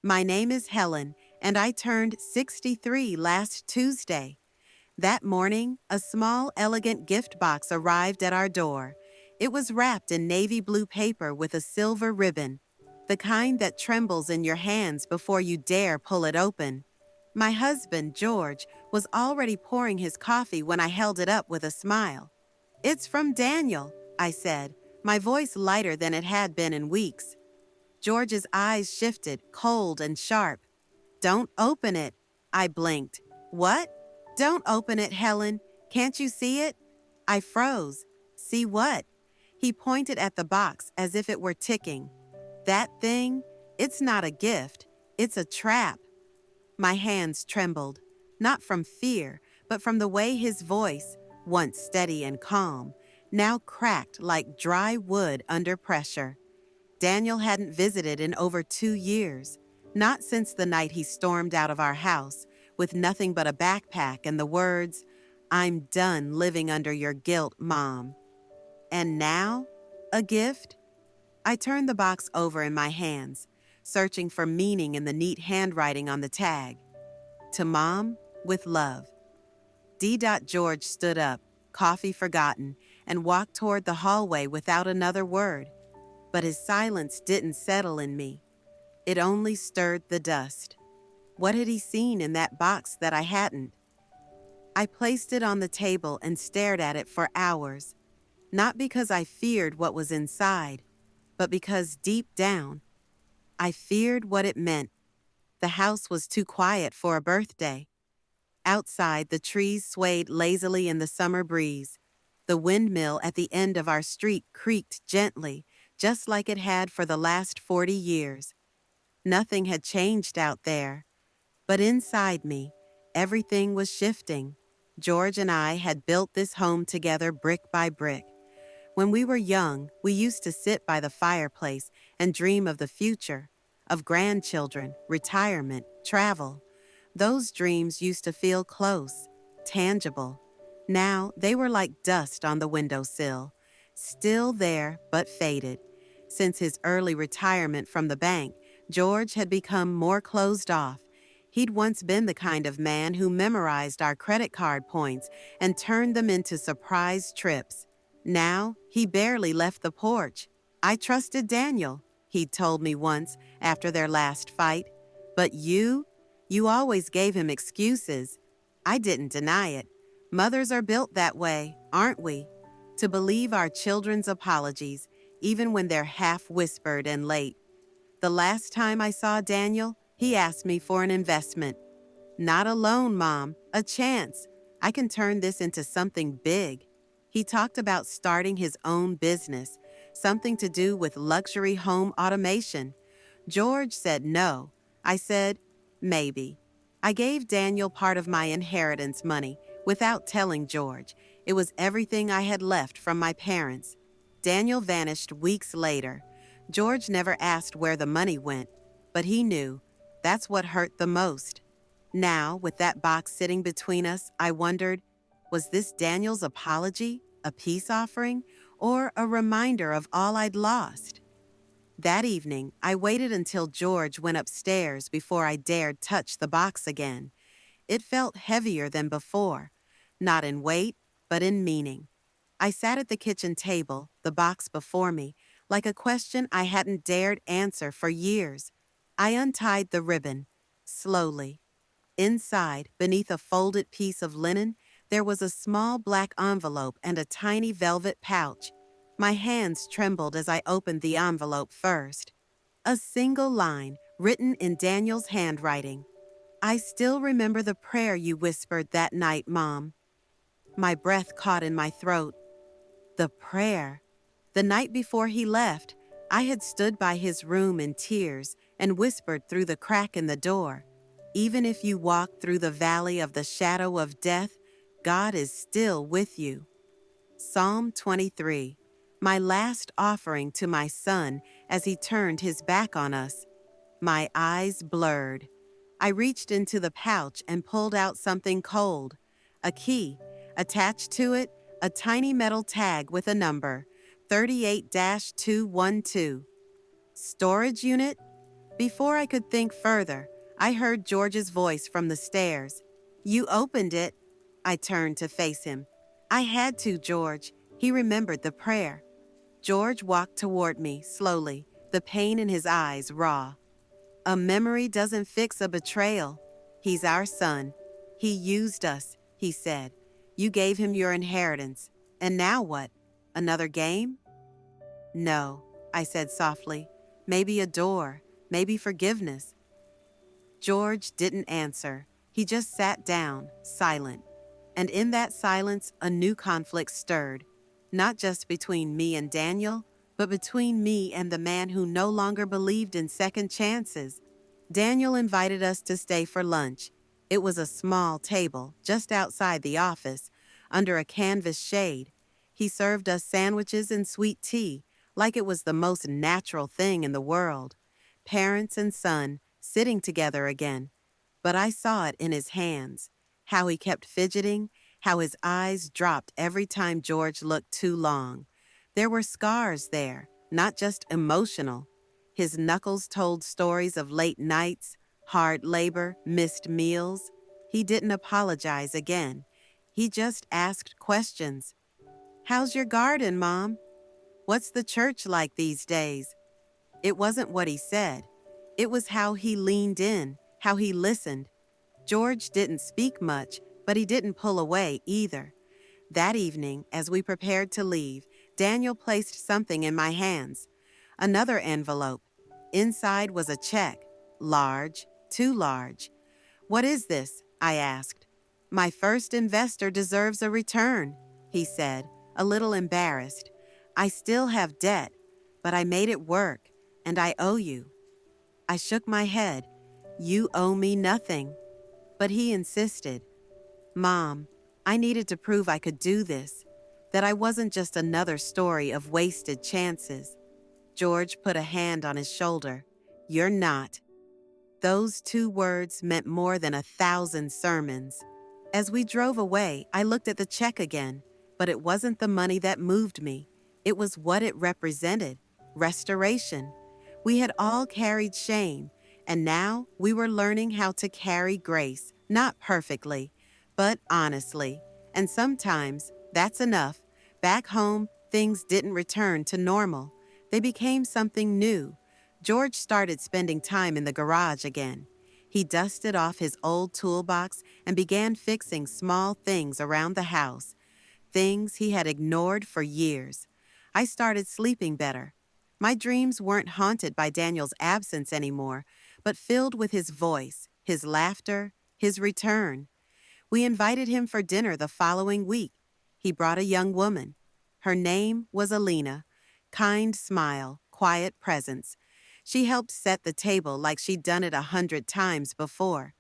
My name is Helen, and I turned 63 last Tuesday. That morning, a small, elegant gift box arrived at our door. It was wrapped in navy blue paper with a silver ribbon, the kind that trembles in your hands before you dare pull it open. My husband, George, was already pouring his coffee when I held it up with a smile. "It's from Daniel," I said, my voice lighter than it had been in weeks. George's eyes shifted, cold and sharp. "Don't open it." I blinked. "What?" "Don't open it, Helen. Can't you see it?" I froze. "See what?" He pointed at the box as if it were ticking. "That thing? It's not a gift. It's a trap." My hands trembled, not from fear, but from the way his voice, once steady and calm, now cracked like dry wood under pressure. Daniel hadn't visited in over 2 years, not since the night he stormed out of our house with nothing but a backpack and the words, "I'm done living under your guilt, Mom." And now, a gift? I turned the box over in my hands, searching for meaning in the neat handwriting on the tag. "To Mom, with love." D. George stood up, coffee forgotten, and walked toward the hallway without another word. But his silence didn't settle in me. It only stirred the dust. What had he seen in that box that I hadn't? I placed it on the table and stared at it for hours, not because I feared what was inside, but because deep down, I feared what it meant. The house was too quiet for a birthday. Outside, the trees swayed lazily in the summer breeze. The windmill at the end of our street creaked gently, just like it had for the last 40 years. Nothing had changed out there. But inside me, everything was shifting. George and I had built this home together brick by brick. When we were young, we used to sit by the fireplace and dream of the future, of grandchildren, retirement, travel. Those dreams used to feel close, tangible. Now they were like dust on the windowsill, still there but faded. Since his early retirement from the bank, George had become more closed off. He'd once been the kind of man who memorized our credit card points and turned them into surprise trips. Now, he barely left the porch. "I trusted Daniel," he'd told me once after their last fight. "But you always gave him excuses." I didn't deny it. Mothers are built that way, aren't we? To believe our children's apologies, even when they're half-whispered and late. The last time I saw Daniel, he asked me for an investment. "Not a loan, Mom, a chance. I can turn this into something big." He talked about starting his own business, something to do with luxury home automation. George said no. I said, maybe. I gave Daniel part of my inheritance money without telling George. It was everything I had left from my parents. Daniel vanished weeks later. George never asked where the money went, but he knew. That's what hurt the most. Now, with that box sitting between us, I wondered, was this Daniel's apology, a peace offering, or a reminder of all I'd lost? That evening, I waited until George went upstairs before I dared touch the box again. It felt heavier than before, not in weight, but in meaning. I sat at the kitchen table, the box before me, like a question I hadn't dared answer for years. I untied the ribbon, slowly. Inside, beneath a folded piece of linen, there was a small black envelope and a tiny velvet pouch. My hands trembled as I opened the envelope first. A single line, written in Daniel's handwriting. "I still remember the prayer you whispered that night, Mom." My breath caught in my throat. The prayer. The night before he left, I had stood by his room in tears and whispered through the crack in the door, "Even if you walk through the valley of the shadow of death, God is still with you." Psalm 23, my last offering to my son as he turned his back on us. My eyes blurred. I reached into the pouch and pulled out something cold. A key. Attached to it, a tiny metal tag with a number, 38-212. Storage unit? Before I could think further, I heard George's voice from the stairs. "You opened it." I turned to face him. "I had to, George." He remembered the prayer. George walked toward me, slowly, the pain in his eyes raw. "A memory doesn't fix a betrayal. He's our son. He used us," he said. "You gave him your inheritance. And now what? Another game?" "No," I said softly. "Maybe a door. Maybe forgiveness." George didn't answer. He just sat down, silent. And in that silence, a new conflict stirred. Not just between me and Daniel, but between me and the man who no longer believed in second chances. Daniel invited us to stay for lunch. It was a small table, just outside the office, under a canvas shade. He served us sandwiches and sweet tea, like it was the most natural thing in the world. Parents and son, sitting together again. But I saw it in his hands, how he kept fidgeting, how his eyes dropped every time George looked too long. There were scars there, not just emotional. His knuckles told stories of late nights, hard labor, missed meals. He didn't apologize again. He just asked questions. "How's your garden, Mom? What's the church like these days?" It wasn't what he said. It was how he leaned in, how he listened. George didn't speak much, but he didn't pull away either. That evening, as we prepared to leave, Daniel placed something in my hands. Another envelope. Inside was a check. Large, too large. "What is this?" I asked. "My first investor deserves a return," he said, a little embarrassed. "I still have debt, but I made it work, and I owe you." I shook my head. "You owe me nothing." But he insisted. "Mom, I needed to prove I could do this, that I wasn't just another story of wasted chances." George put a hand on his shoulder. "You're not." Those two words meant more than 1,000 sermons. As we drove away, I looked at the check again, but it wasn't the money that moved me. It was what it represented: restoration. We had all carried shame, and now we were learning how to carry grace, not perfectly, but honestly. And sometimes that's enough. Back home, things didn't return to normal. They became something new. George started spending time in the garage again. He dusted off his old toolbox and began fixing small things around the house, things he had ignored for years. I started sleeping better. My dreams weren't haunted by Daniel's absence anymore, but filled with his voice, his laughter, his return. We invited him for dinner the following week. He brought a young woman. Her name was Alina. Kind smile, quiet presence. She helped set the table like she'd done it 100 times before.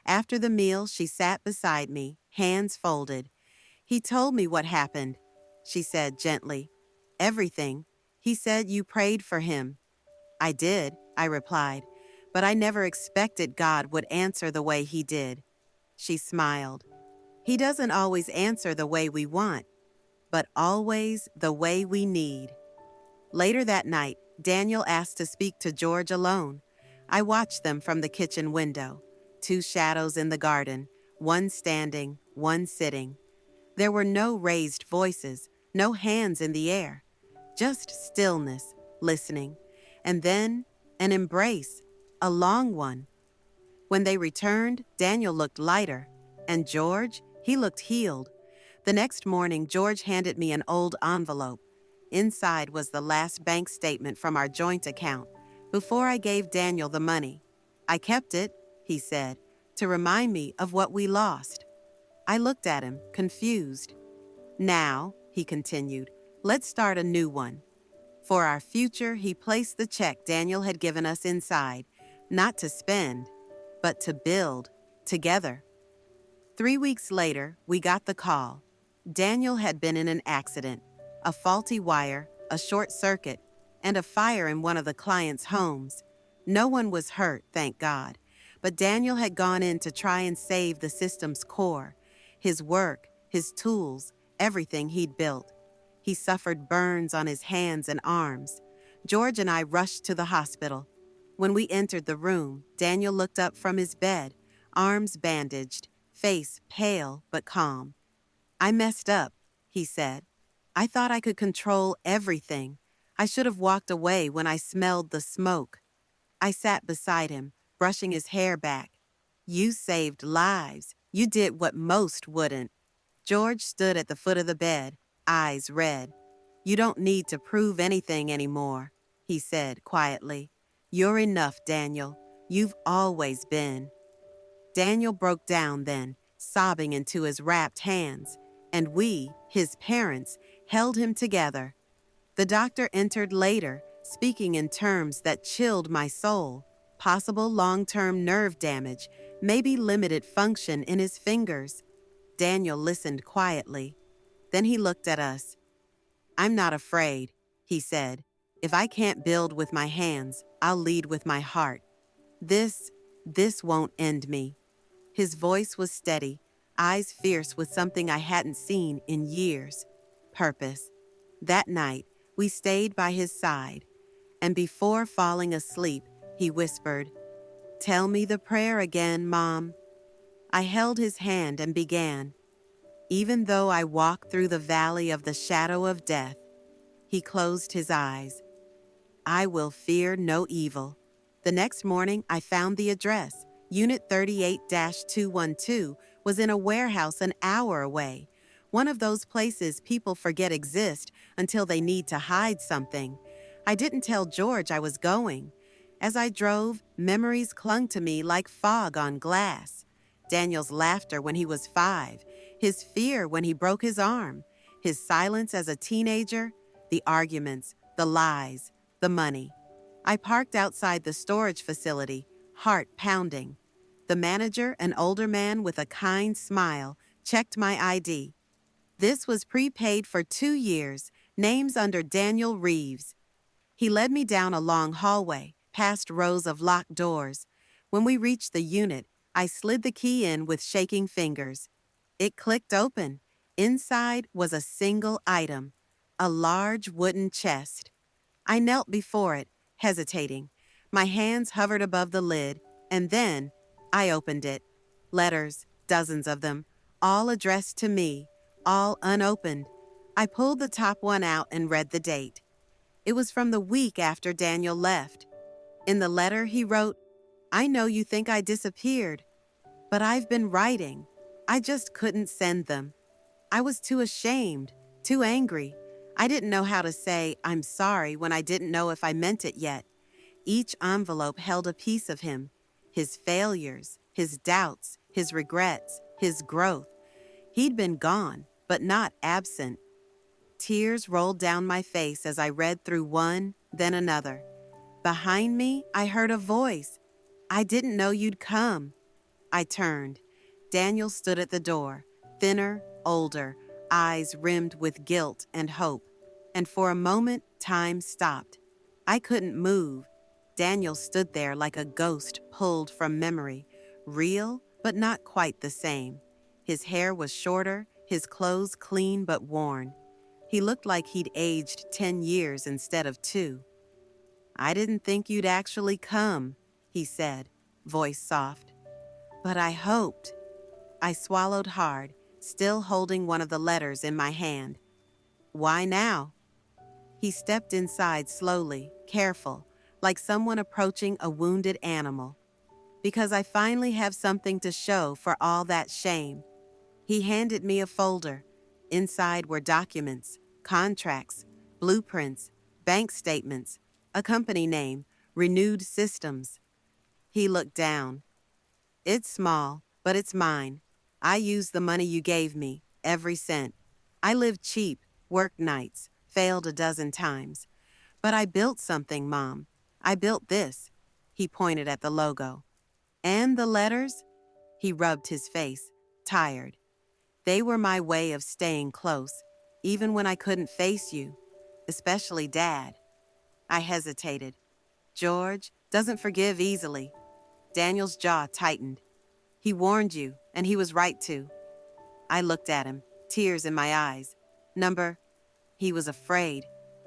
After the meal, she sat beside me, hands folded. "He told me what happened," she said gently. "Everything. He said you prayed for him." "I did," I replied, "but I never expected God would answer the way he did." She smiled. "He doesn't always answer the way we want, but always the way we need." Later that night, Daniel asked to speak to George alone. I watched them from the kitchen window. Two shadows in the garden, one standing, one sitting. There were no raised voices, no hands in the air. Just stillness, listening. And then an embrace, a long one. When they returned, Daniel looked lighter. And George, he looked healed. The next morning, George handed me an old envelope. Inside was the last bank statement from our joint account, before I gave Daniel the money. "I kept it," he said, "to remind me of what we lost." I looked at him, confused. "Now," he continued, "let's start a new one." For our future, he placed the check Daniel had given us inside, not to spend, but to build, together. 3 weeks later, we got the call. Daniel had been in an accident, a faulty wire, a short circuit, and a fire in one of the clients' homes. No one was hurt, thank God, but Daniel had gone in to try and save the system's core, his work, his tools, everything he'd built. He suffered burns on his hands and arms. George and I rushed to the hospital. When we entered the room, Daniel looked up from his bed, arms bandaged, face pale but calm. "I messed up," he said. "I thought I could control everything. I should have walked away when I smelled the smoke." I sat beside him, brushing his hair back. "You saved lives. You did what most wouldn't." George stood at the foot of the bed, eyes red. "You don't need to prove anything anymore," he said quietly. "You're enough, Daniel. You've always been." Daniel broke down then, sobbing into his wrapped hands, and we, his parents, held him together. The doctor entered later, speaking in terms that chilled my soul. Possible long-term nerve damage, maybe limited function in his fingers. Daniel listened quietly. Then he looked at us. "I'm not afraid," he said. "If I can't build with my hands, I'll lead with my heart. This won't end me." His voice was steady, eyes fierce with something I hadn't seen in years. Purpose. That night, we stayed by his side, and before falling asleep, he whispered, "Tell me the prayer again, Mom." I held his hand and began. "Even though I walk through the valley of the shadow of death," he closed his eyes, "I will fear no evil." The next morning, I found the address. Unit 38-212 was in a warehouse an hour away. One of those places people forget exist until they need to hide something. I didn't tell George I was going. As I drove, memories clung to me like fog on glass. Daniel's laughter when he was 5, his fear when he broke his arm, his silence as a teenager, the arguments, the lies, the money. I parked outside the storage facility, heart pounding. The manager, an older man with a kind smile, checked my ID. This was prepaid for 2 years, names under Daniel Reeves. He led me down a long hallway, past rows of locked doors. When we reached the unit, I slid the key in with shaking fingers. It clicked open. Inside was a single item, a large wooden chest. I knelt before it, hesitating. My hands hovered above the lid, and then I opened it. Letters, dozens of them, all addressed to me, all unopened. I pulled the top one out and read the date. It was from the week after Daniel left. In the letter, he wrote, "I know you think I disappeared, but I've been writing. I just couldn't send them. I was too ashamed, too angry. I didn't know how to say I'm sorry when I didn't know if I meant it yet." Each envelope held a piece of him, his failures, his doubts, his regrets, his growth. He'd been gone, but not absent. Tears rolled down my face as I read through one, then another. Behind me, I heard a voice. "I didn't know you'd come." I turned. Daniel stood at the door, thinner, older, eyes rimmed with guilt and hope. And for a moment, time stopped. I couldn't move. Daniel stood there like a ghost pulled from memory, real, but not quite the same. His hair was shorter, his clothes clean but worn. He looked like he'd aged 10 years instead of 2. "I didn't think you'd actually come," he said, voice soft. "But I hoped." I swallowed hard, still holding one of the letters in my hand. "Why now?" He stepped inside slowly, careful, like someone approaching a wounded animal. "Because I finally have something to show for all that shame." He handed me a folder. Inside were documents, contracts, blueprints, bank statements, a company name, Renewed Systems. He looked down. "It's small, but it's mine. I used the money you gave me, every cent. I lived cheap, worked nights, failed a dozen times. But I built something, Mom. I built this." He pointed at the logo. "And the letters?" He rubbed his face, tired. "They were my way of staying close, even when I couldn't face you, especially Dad." I hesitated. "George doesn't forgive easily." Daniel's jaw tightened. "He warned you, and he was right to." I looked at him, tears in my eyes. He was afraid.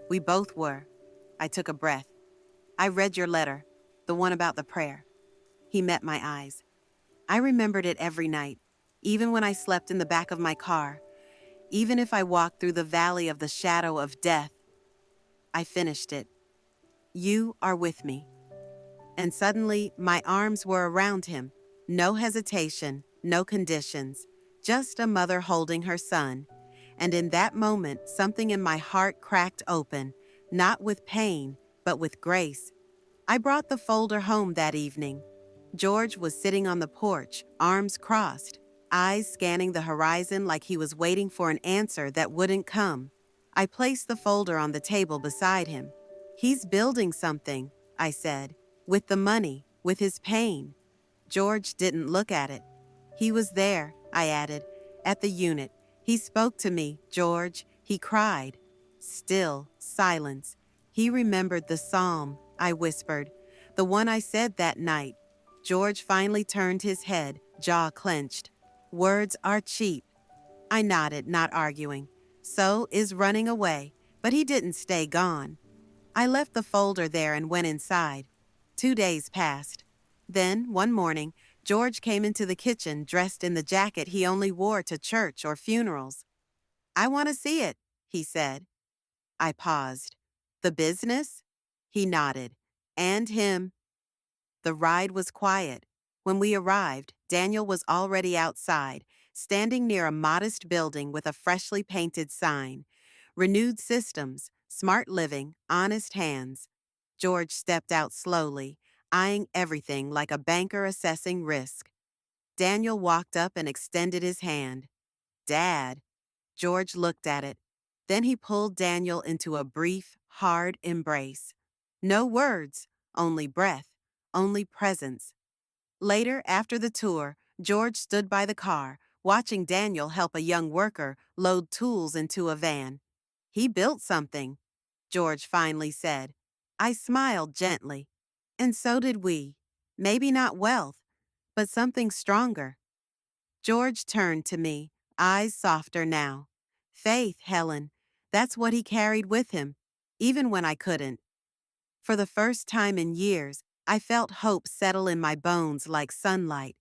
We both were. I took a breath. "I read your letter. the one about the prayer. He met my eyes. I remembered it every night, even when I slept in the back of my car, even if I walked through the valley of the shadow of death. I finished it. You are with me. And suddenly, my arms were around him. No hesitation, no conditions, just a mother holding her son. And in that moment, something in my heart cracked open, not with pain, but with grace. I brought the folder home that evening. George was sitting on the porch, arms crossed, eyes scanning the horizon like he was waiting for an answer that wouldn't come. I placed the folder on the table beside him. He's building something, I said, with the money, with his pain. George didn't look at it. He was there, I added, at the unit. He spoke to me, George. He cried. Still, silence. He remembered the psalm, I whispered, the one I said that night. George finally turned his head, jaw clenched. Words are cheap. I nodded, not arguing. So is running away, but he didn't stay gone. I left the folder there and went inside. 2 days passed. Then, one morning, George came into the kitchen dressed in the jacket he only wore to church or funerals. I want to see it, he said. I paused. The business? He nodded. And him. The ride was quiet. When we arrived, Daniel was already outside, standing near a modest building with a freshly painted sign. Renewed systems, smart living, honest hands. George stepped out slowly, eyeing everything like a banker assessing risk. Daniel walked up and extended his hand. Dad. George looked at it. Then he pulled Daniel into a brief, hard embrace. No words, only breath, only presence. Later, after the tour, George stood by the car, watching Daniel help a young worker load tools into a van. He built something, George finally said. I smiled gently. And so did we. Maybe not wealth, but something stronger. George turned to me, eyes softer now. Faith, Helen. That's what he carried with him, even when I couldn't. For the first time in years, I felt hope settle in my bones like sunlight.